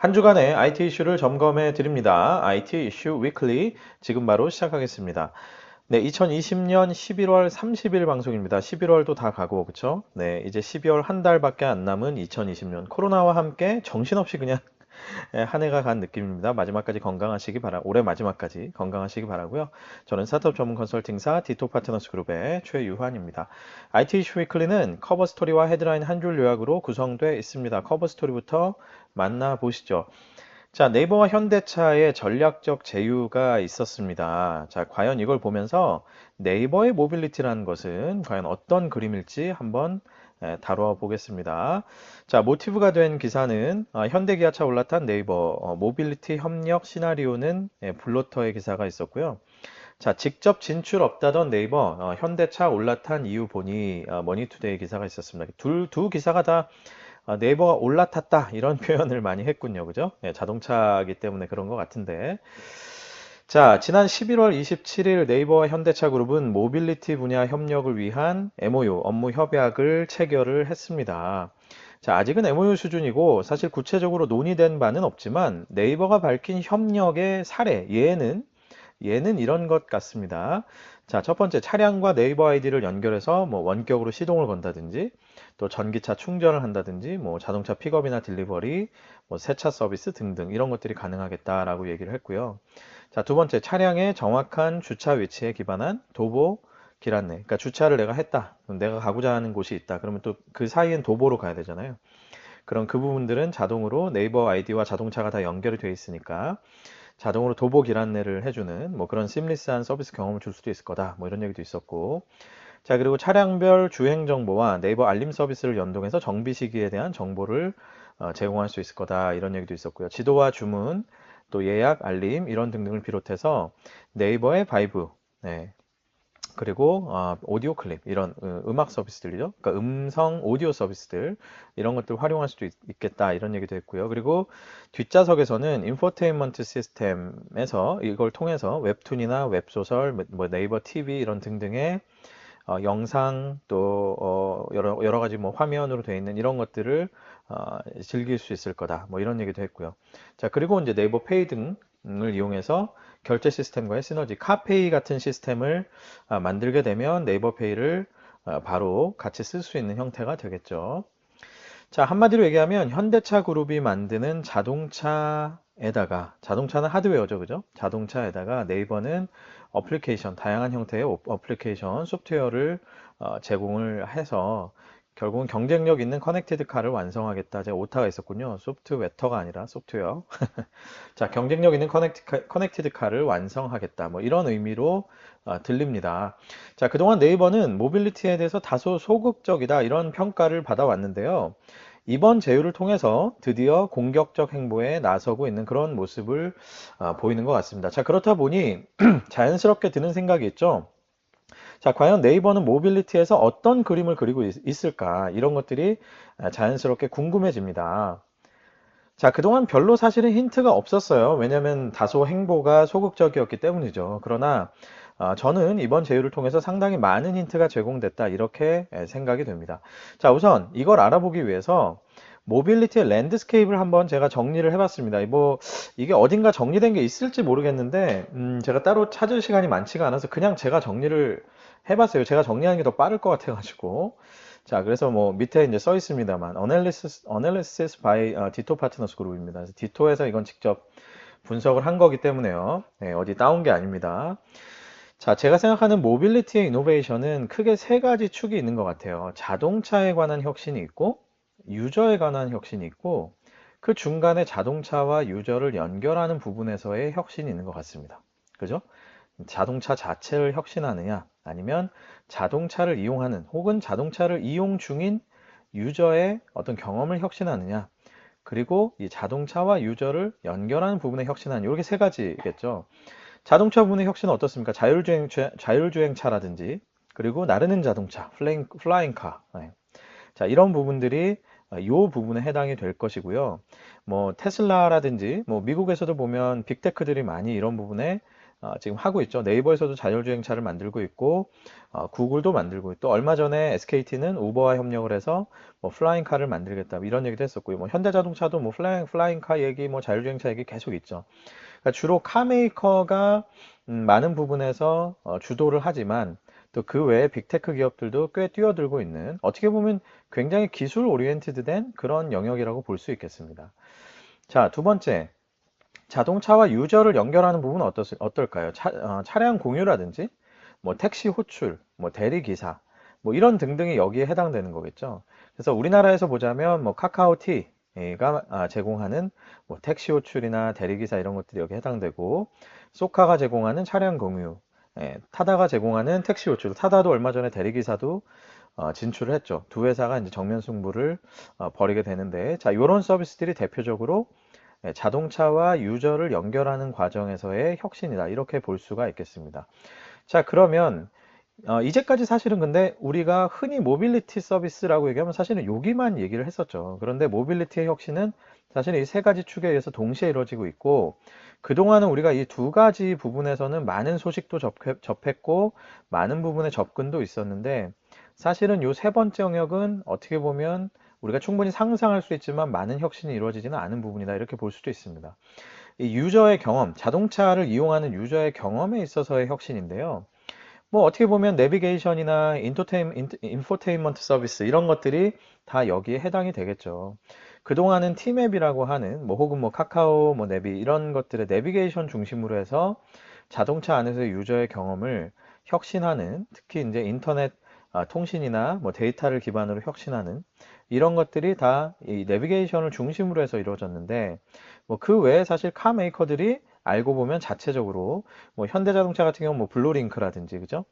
한 주간의 IT 이슈를 점검해 드립니다. IT 이슈 위클리 지금 바로 시작하겠습니다. 네, 2020년 11월 30일 방송입니다. 11월도 다 가고 그쵸? 네, 이제 12월 한 달밖에 안 남은 2020년 코로나와 함께 정신없이 그냥 한 해가 간 느낌입니다. 마지막까지 건강하시기 올해 마지막까지 건강하시기 바라고요. 저는 스타트업 전문 컨설팅사 디토 파트너스 그룹의 최유환입니다. IT 이슈 위클리는 커버 스토리와 헤드라인 한 줄 요약으로 구성되어 있습니다. 커버 스토리부터 만나보시죠. 자, 네이버와 현대차의 전략적 제휴가 있었습니다. 자, 과연 이걸 보면서 네이버의 모빌리티라는 것은 과연 어떤 그림일지 한번 다뤄 보겠습니다. 자, 모티브가 된 기사는 현대기아차 올라탄 네이버 모빌리티 협력 시나리오는 블로터의 기사가 있었고요. 자, 직접 진출 없다던 네이버 현대차 올라탄 이유 보니 머니투데이 기사가 있었습니다. 두 기사가 다 네이버가 올라탔다 이런 표현을 많이 했군요. 그죠? 예, 자동차이기 때문에 그런 것 같은데. 자, 지난 11월 27일 네이버와 현대차 그룹은 모빌리티 분야 협력을 위한 MOU, 업무 협약을 체결을 했습니다. 자, 아직은 MOU 수준이고 사실 구체적으로 논의된 바는 없지만 네이버가 밝힌 협력의 사례, 얘는 이런 것 같습니다. 자, 첫 번째 차량과 네이버 아이디를 연결해서 뭐 원격으로 시동을 건다든지 또 전기차 충전을 한다든지 뭐 자동차 픽업이나 딜리버리, 뭐 세차 서비스 등등 이런 것들이 가능하겠다라고 얘기를 했고요. 자, 두 번째 차량의 정확한 주차 위치에 기반한 도보 길 안내. 그러니까 주차를 내가 했다. 그럼 내가 가고자 하는 곳이 있다. 그러면 또 그 사이엔 도보로 가야 되잖아요. 그럼 그 부분들은 자동으로 네이버 아이디와 자동차가 다 연결이 되어 있으니까 자동으로 도보 길 안내를 해주는 뭐 그런 심리스한 서비스 경험을 줄 수도 있을 거다. 뭐 이런 얘기도 있었고. 자, 그리고 차량별 주행 정보와 네이버 알림 서비스를 연동해서 정비 시기에 대한 정보를 제공할 수 있을 거다. 이런 얘기도 있었고요. 지도와 주문, 또 예약, 알림 이런 등등을 비롯해서 네이버의 바이브, 네, 그리고 오디오 클립 이런 음악 서비스들이죠. 그러니까 음성 오디오 서비스들 이런 것들 활용할 수도 있겠다 이런 얘기도 했고요. 그리고 뒷좌석에서는 인포테인먼트 시스템에서 이걸 통해서 웹툰이나 웹소설, 뭐 네이버 TV 이런 등등의 영상 또 여러 가지 뭐 화면으로 되어 있는 이런 것들을 즐길 수 있을 거다. 뭐 이런 얘기도 했고요. 자, 그리고 이제 네이버 페이 등을 이용해서 결제 시스템과의 시너지, 카페이 같은 시스템을 만들게 되면 네이버 페이를 바로 같이 쓸 수 있는 형태가 되겠죠. 자, 한마디로 얘기하면 현대차 그룹이 만드는 자동차에다가, 자동차는 하드웨어죠, 그죠? 자동차에다가 네이버는 어플리케이션, 다양한 형태의 어플리케이션, 소프트웨어를 제공을 해서 결국은 경쟁력 있는 커넥티드 카를 완성하겠다. 제가 오타가 있었군요. 소프트웨어가 아니라 소프트웨어. 자, 경쟁력 있는 커넥티드 카를 완성하겠다. 뭐 이런 의미로 들립니다. 자, 그동안 네이버는 모빌리티에 대해서 다소 소극적이다. 이런 평가를 받아왔는데요. 이번 제휴를 통해서 드디어 공격적 행보에 나서고 있는 그런 모습을 보이는 것 같습니다. 자, 그렇다 보니 자연스럽게 드는 생각이 있죠. 자, 과연 네이버는 모빌리티에서 어떤 그림을 그리고 있을까? 이런 것들이 자연스럽게 궁금해집니다. 자, 그동안 별로 사실은 힌트가 없었어요. 왜냐하면 다소 행보가 소극적이었기 때문이죠. 그러나 저는 이번 제휴를 통해서 상당히 많은 힌트가 제공됐다. 이렇게 생각이 됩니다. 자, 우선 이걸 알아보기 위해서 모빌리티의 랜드스케이프를 한번 제가 정리를 해봤습니다. 뭐 이게 어딘가 정리된 게 있을지 모르겠는데 제가 따로 찾을 시간이 많지가 않아서 그냥 제가 정리를 해봤어요. 제가 정리하는 게 더 빠를 것 같아가지고. 자, 그래서 뭐 밑에 이제 써 있습니다만 analysis by 디토 파트너스 그룹입니다. 그래서 디토에서 이건 직접 분석을 한 거기 때문에요. 네, 어디 따온 게 아닙니다. 자, 제가 생각하는 모빌리티의 이노베이션은 크게 세 가지 축이 있는 것 같아요. 자동차에 관한 혁신이 있고, 유저에 관한 혁신이 있고, 그 중간에 자동차와 유저를 연결하는 부분에서의 혁신이 있는 것 같습니다. 그죠? 자동차 자체를 혁신하느냐, 아니면 자동차를 이용하는 혹은 자동차를 이용 중인 유저의 어떤 경험을 혁신하느냐, 그리고 이 자동차와 유저를 연결하는 부분에 혁신하느냐, 이렇게 세 가지겠죠. 자동차 부분의 혁신은 어떻습니까? 자율주행차라든지, 그리고 나르는 자동차, 플라잉카. 네. 자, 이런 부분들이 이 부분에 해당이 될 것이고요. 뭐 테슬라라든지 뭐 미국에서도 보면 빅테크들이 많이 이런 부분에 지금 하고 있죠. 네이버에서도 자율주행차를 만들고 있고 구글도 만들고 있고 또 얼마 전에 SKT는 우버와 협력을 해서 뭐 플라잉카를 만들겠다 이런 얘기도 했었고요. 뭐 현대자동차도 뭐 플라잉카 얘기, 뭐 자율주행차 얘기 계속 있죠. 그러니까 주로 카메이커가 많은 부분에서 주도를 하지만 또 그 외에 빅테크 기업들도 꽤 뛰어들고 있는 어떻게 보면 굉장히 기술 오리엔티드된 그런 영역이라고 볼 수 있겠습니다. 자, 두 번째. 자동차와 유저를 연결하는 부분은 어떨까요? 차량 공유라든지, 뭐 택시 호출, 뭐 대리기사, 뭐 이런 등등이 여기에 해당되는 거겠죠. 그래서 우리나라에서 보자면 뭐 카카오티가 제공하는 뭐 택시 호출이나 대리기사 이런 것들이 여기에 해당되고, 소카가 제공하는 차량 공유, 타다가 제공하는 택시 호출, 타다도 얼마 전에 대리기사도 진출을 했죠. 두 회사가 이제 정면 승부를 벌이게 되는데, 자, 이런 서비스들이 대표적으로 자동차와 유저를 연결하는 과정에서의 혁신이다. 이렇게 볼 수가 있겠습니다. 자, 그러면 이제까지 사실은 근데 우리가 흔히 모빌리티 서비스라고 얘기하면 사실은 여기만 얘기를 했었죠. 그런데 모빌리티의 혁신은 사실 이 세 가지 축에 의해서 동시에 이루어지고 있고 그동안은 우리가 이 두 가지 부분에서는 많은 소식도 접했고 많은 부분의 접근도 있었는데 사실은 이 세 번째 영역은 어떻게 보면 우리가 충분히 상상할 수 있지만 많은 혁신이 이루어지지는 않은 부분이다. 이렇게 볼 수도 있습니다. 이 유저의 경험, 자동차를 이용하는 유저의 경험에 있어서의 혁신인데요. 뭐 어떻게 보면 내비게이션이나 인포테인먼트 서비스 이런 것들이 다 여기에 해당이 되겠죠. 그동안은 티맵이라고 하는 뭐 혹은 뭐 카카오 뭐 내비 이런 것들의 내비게이션 중심으로 해서 자동차 안에서의 유저의 경험을 혁신하는 특히 이제 인터넷 통신이나 뭐 데이터를 기반으로 혁신하는 이런 것들이 다 이 내비게이션을 중심으로 해서 이루어졌는데 뭐 그 외에 사실 카 메이커들이 알고 보면 자체적으로 뭐 현대자동차 같은 경우 뭐 블루링크라든지 그죠?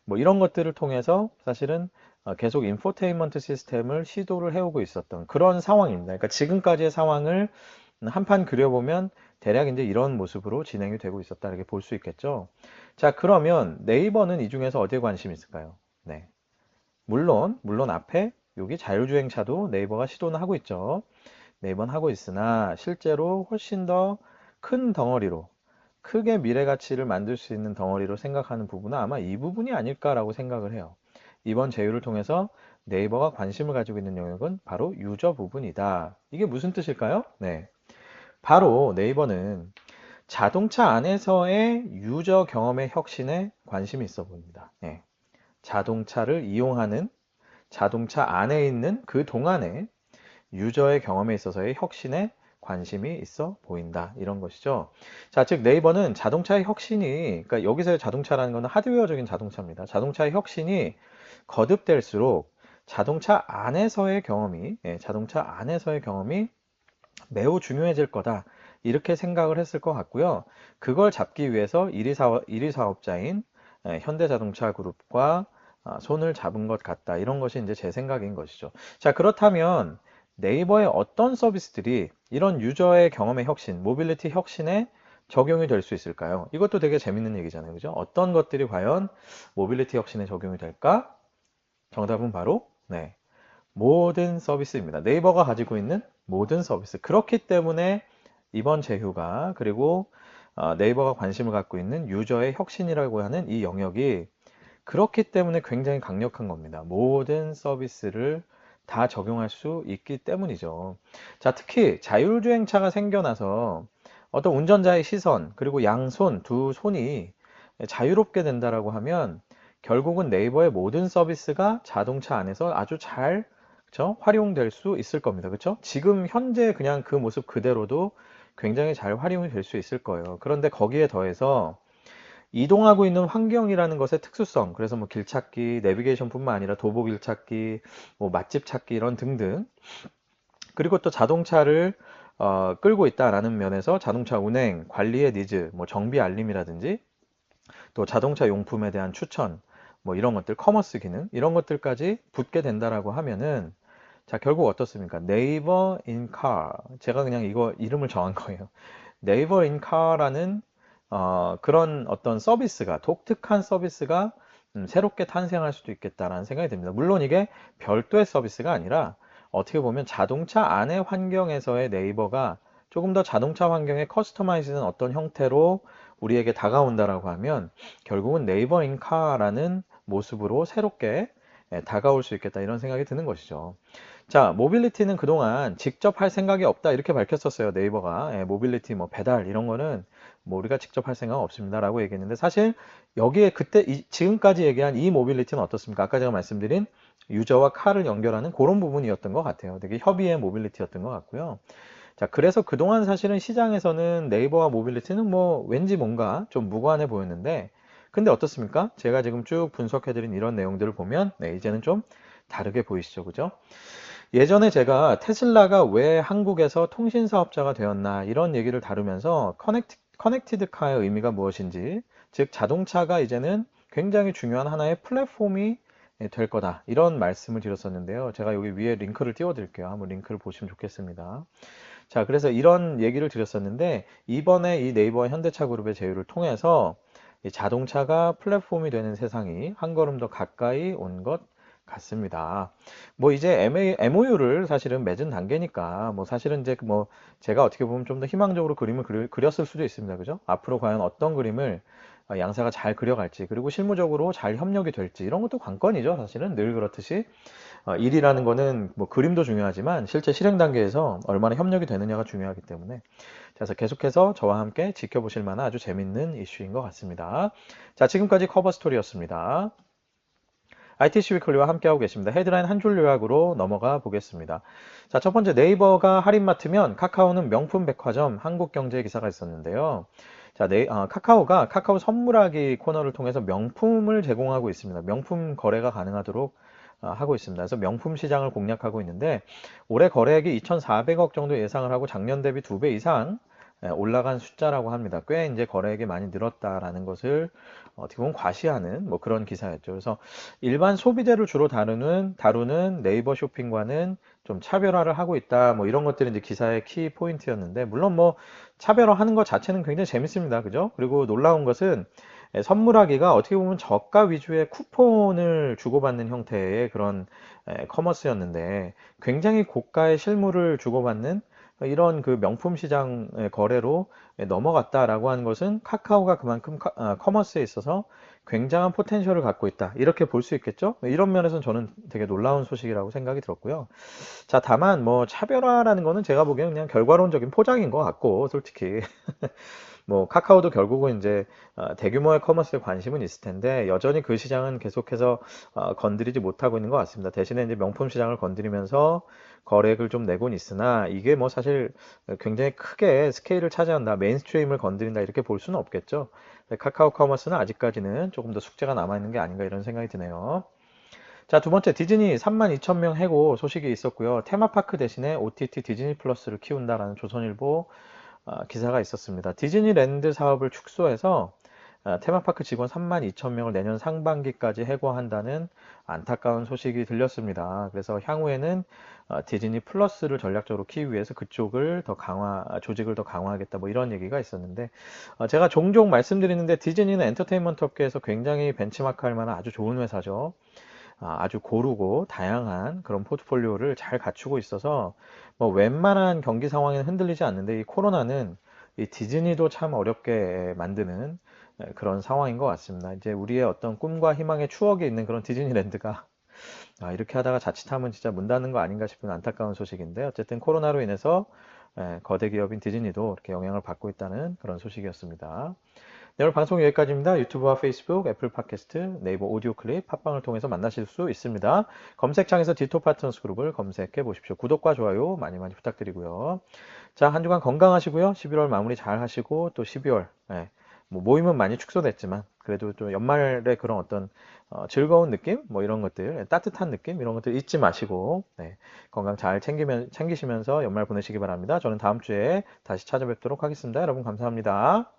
뭐 이런 것들을 통해서 사실은 계속 인포테인먼트 시스템을 시도를 해오고 있었던 그런 상황입니다. 그러니까 지금까지의 상황을 한판 그려보면 대략 이제 이런 모습으로 진행이 되고 있었다 이렇게 볼 수 있겠죠. 자, 그러면 네이버는 이 중에서 어디에 관심이 있을까요? 네. 물론 앞에 여기 자율주행차도 네이버가 시도는 하고 있죠. 네이버는 하고 있으나 실제로 훨씬 더 큰 덩어리로 크게 미래 가치를 만들 수 있는 덩어리로 생각하는 부분은 아마 이 부분이 아닐까라고 생각을 해요. 이번 제휴를 통해서 네이버가 관심을 가지고 있는 영역은 바로 유저 부분이다. 이게 무슨 뜻일까요? 네. 바로 네이버는 자동차 안에서의 유저 경험의 혁신에 관심이 있어 보입니다. 네. 자동차를 이용하는 자동차 안에 있는 그 동안에 유저의 경험에 있어서의 혁신에 관심이 있어 보인다. 이런 것이죠. 자, 즉 네이버는 자동차의 혁신이, 그러니까 여기서의 자동차라는 것은 하드웨어적인 자동차입니다. 자동차의 혁신이 거듭될수록 자동차 안에서의 경험이, 자동차 안에서의 경험이 매우 중요해질 거다. 이렇게 생각을 했을 것 같고요. 그걸 잡기 위해서 1위 사업자인 현대자동차 그룹과 손을 잡은 것 같다. 이런 것이 이제 제 생각인 것이죠. 자, 그렇다면 네이버의 어떤 서비스들이 이런 유저의 경험의 혁신, 모빌리티 혁신에 적용이 될 수 있을까요? 이것도 되게 재밌는 얘기잖아요. 그죠? 어떤 것들이 과연 모빌리티 혁신에 적용이 될까? 정답은 바로 네, 모든 서비스입니다. 네이버가 가지고 있는 모든 서비스. 그렇기 때문에 이번 제휴가 그리고 네이버가 관심을 갖고 있는 유저의 혁신이라고 하는 이 영역이 그렇기 때문에 굉장히 강력한 겁니다. 모든 서비스를 다 적용할 수 있기 때문이죠. 자, 특히 자율주행차가 생겨나서 어떤 운전자의 시선, 그리고 양손, 두 손이 자유롭게 된다라고 하면 결국은 네이버의 모든 서비스가 자동차 안에서 아주 잘 그쵸? 활용될 수 있을 겁니다. 그렇죠? 지금 현재 그냥 그 모습 그대로도 굉장히 잘 활용이 될 수 있을 거예요. 그런데 거기에 더해서 이동하고 있는 환경이라는 것의 특수성, 그래서 뭐 길찾기, 내비게이션뿐만 아니라 도보 길찾기, 뭐 맛집 찾기 이런 등등, 그리고 또 자동차를 끌고 있다라는 면에서 자동차 운행, 관리의 니즈, 뭐 정비 알림이라든지, 또 자동차 용품에 대한 추천, 뭐 이런 것들, 커머스 기능, 이런 것들까지 붙게 된다라고 하면은, 자, 결국 어떻습니까? 네이버 인카, 제가 그냥 이거 이름을 정한 거예요. 네이버 인카라는 그런 어떤 서비스가 독특한 서비스가 새롭게 탄생할 수도 있겠다라는 생각이 듭니다. 물론 이게 별도의 서비스가 아니라 어떻게 보면 자동차 안의 환경에서의 네이버가 조금 더 자동차 환경에 커스터마이즈된 어떤 형태로 우리에게 다가온다라고 하면 결국은 네이버 인카라는 모습으로 새롭게 다가올 수 있겠다 이런 생각이 드는 것이죠. 자, 모빌리티는 그동안 직접 할 생각이 없다 이렇게 밝혔었어요. 네이버가. 모빌리티 뭐 배달 이런 거는 뭐 우리가 직접 할 생각은 없습니다라고 얘기했는데 사실 여기에 그때 지금까지 얘기한 이 모빌리티는 어떻습니까? 아까 제가 말씀드린 유저와 카를 연결하는 그런 부분이었던 것 같아요. 되게 협의의 모빌리티였던 것 같고요. 자, 그래서 그동안 사실은 시장에서는 네이버와 모빌리티는 뭐 왠지 뭔가 좀 무관해 보였는데 근데 어떻습니까? 제가 지금 쭉 분석해드린 이런 내용들을 보면 이제는 좀 다르게 보이시죠, 그죠? 예전에 제가 테슬라가 왜 한국에서 통신 사업자가 되었나 이런 얘기를 다루면서 커넥티드 카의 의미가 무엇인지, 즉 자동차가 이제는 굉장히 중요한 하나의 플랫폼이 될 거다 이런 말씀을 드렸었는데요. 제가 여기 위에 링크를 띄워 드릴게요. 한번 링크를 보시면 좋겠습니다. 자, 그래서 이런 얘기를 드렸었는데 이번에 이 네이버와 현대차 그룹의 제휴를 통해서 이 자동차가 플랫폼이 되는 세상이 한 걸음 더 가까이 온 것 같습니다. 뭐 이제 MOU를 사실은 맺은 단계니까 뭐 사실은 이제 뭐 제가 어떻게 보면 좀 더 희망적으로 그림을 그렸을 수도 있습니다. 그죠? 앞으로 과연 어떤 그림을 양사가 잘 그려갈지 그리고 실무적으로 잘 협력이 될지 이런 것도 관건이죠. 사실은 늘 그렇듯이 일이라는 거는 뭐 그림도 중요하지만 실제 실행 단계에서 얼마나 협력이 되느냐가 중요하기 때문에 그래서 계속해서 저와 함께 지켜보실 만한 아주 재밌는 이슈인 것 같습니다. 자, 지금까지 커버 스토리였습니다. ITC 위클리와 함께하고 계십니다. 헤드라인 한 줄 요약으로 넘어가 보겠습니다. 자, 첫 번째 네이버가 할인마트면 카카오는 명품 백화점 한국경제 기사가 있었는데요. 자, 카카오가 카카오 선물하기 코너를 통해서 명품을 제공하고 있습니다. 명품 거래가 가능하도록 하고 있습니다. 그래서 명품 시장을 공략하고 있는데 올해 거래액이 2,400억 정도 예상을 하고 작년 대비 2배 이상 올라간 숫자라고 합니다. 꽤 이제 거래액이 많이 늘었다라는 것을 어떻게 보면 과시하는 뭐 그런 기사였죠. 그래서 일반 소비재를 주로 다루는 네이버 쇼핑과는 좀 차별화를 하고 있다. 뭐 이런 것들이 이제 기사의 키 포인트였는데 물론 뭐 차별화하는 것 자체는 굉장히 재밌습니다. 그죠? 그리고 놀라운 것은 선물하기가 어떻게 보면 저가 위주의 쿠폰을 주고받는 형태의 그런 커머스였는데 굉장히 고가의 실물을 주고받는 이런 그 명품 시장 거래로 넘어갔다라고 하는 것은 카카오가 그만큼 커머스에 있어서 굉장한 포텐셜을 갖고 있다. 이렇게 볼 수 있겠죠? 이런 면에서는 저는 되게 놀라운 소식이라고 생각이 들었고요. 자, 다만 뭐 차별화라는 거는 제가 보기에는 그냥 결과론적인 포장인 것 같고, 솔직히. 뭐 카카오도 결국은 이제 대규모의 커머스에 관심은 있을 텐데 여전히 그 시장은 계속해서 건드리지 못하고 있는 것 같습니다. 대신에 이제 명품 시장을 건드리면서 거래액을 좀 내곤 있으나 이게 뭐 사실 굉장히 크게 스케일을 차지한다, 메인스트림을 건드린다 이렇게 볼 수는 없겠죠. 카카오 커머스는 아직까지는 조금 더 숙제가 남아있는 게 아닌가 이런 생각이 드네요. 자, 두 번째 디즈니 32,000명 해고 소식이 있었고요. 테마파크 대신에 OTT 디즈니 플러스를 키운다라는 조선일보 기사가 있었습니다. 디즈니랜드 사업을 축소해서 테마파크 직원 32,000명을 내년 상반기까지 해고한다는 안타까운 소식이 들렸습니다. 그래서 향후에는 디즈니 플러스를 전략적으로 키우기 위해서 그쪽을 더 조직을 더 강화하겠다 뭐 이런 얘기가 있었는데 제가 종종 말씀드리는데 디즈니는 엔터테인먼트 업계에서 굉장히 벤치마크할 만한 아주 좋은 회사죠. 아주 고르고 다양한 그런 포트폴리오를 잘 갖추고 있어서 뭐 웬만한 경기 상황에는 흔들리지 않는데 이 코로나는 이 디즈니도 참 어렵게 만드는 그런 상황인 것 같습니다. 이제 우리의 어떤 꿈과 희망의 추억이 있는 그런 디즈니랜드가 이렇게 하다가 자칫하면 진짜 문 닫는 거 아닌가 싶은 안타까운 소식인데 어쨌든 코로나로 인해서 거대 기업인 디즈니도 이렇게 영향을 받고 있다는 그런 소식이었습니다. 네, 오늘 방송 여기까지입니다. 유튜브와 페이스북, 애플 팟캐스트, 네이버 오디오 클립, 팟빵을 통해서 만나실 수 있습니다. 검색창에서 디토 파트너스 그룹을 검색해 보십시오. 구독과 좋아요 많이 많이 부탁드리고요. 자, 한 주간 건강하시고요. 11월 마무리 잘 하시고 또 12월 뭐 모임은 많이 축소됐지만 그래도 좀 연말에 그런 어떤 즐거운 느낌 뭐 이런 것들 따뜻한 느낌 이런 것들 잊지 마시고 건강 잘 챙기시면서 연말 보내시기 바랍니다. 저는 다음 주에 다시 찾아뵙도록 하겠습니다. 여러분 감사합니다.